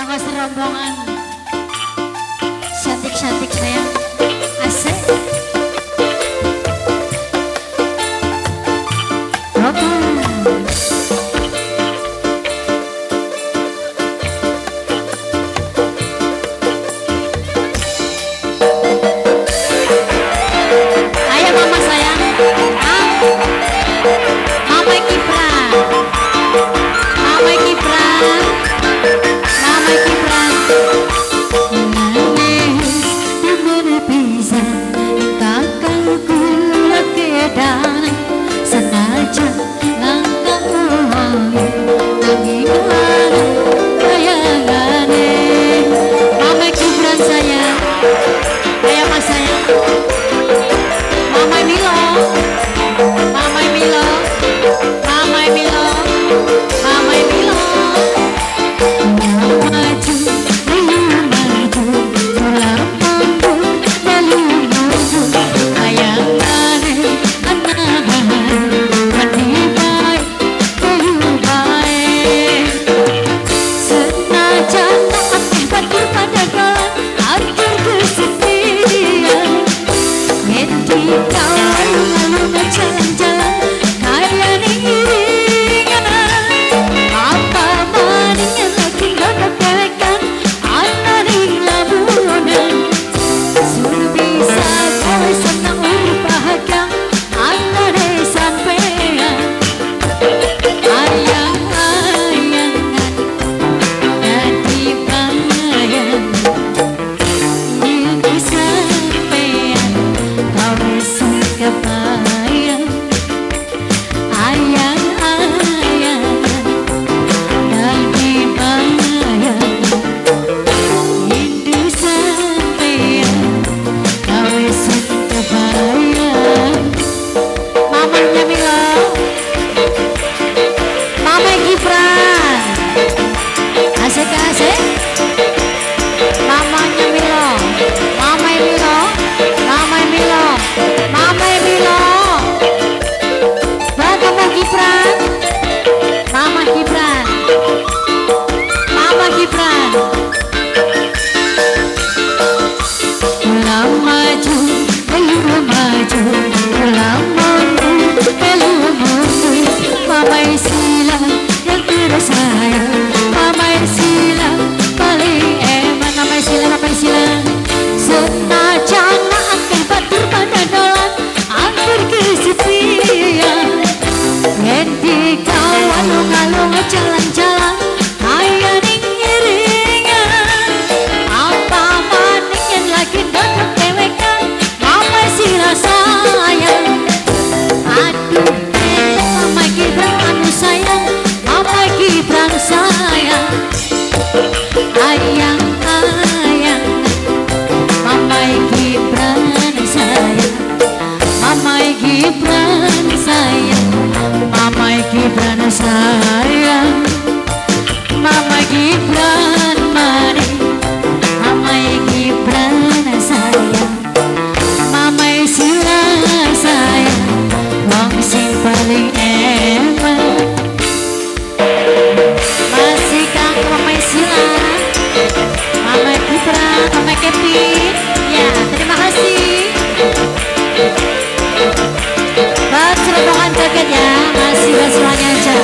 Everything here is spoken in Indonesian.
Monggo serombongan cantik-cantik sayang. Asik. Ayo mama sayang. Mama Kipran. Mama Kipran. Mama Kipran. Jalan-jalan kaya ning iringan apa maning lagi dapat dewekan mama sila sayang aduh mama Gibran anu sayang mama Gibran sayang ayang ayang mama Gibran sayang mama Gibran sayang mama Gibran sayang mama Gibran mari mama Gibran sayang mama Sila sayang wong sing paling eman masih kang mama Sila mama Gibran mama Kevin ya terima kasih buat rombongan joget ya masih semuanya aja.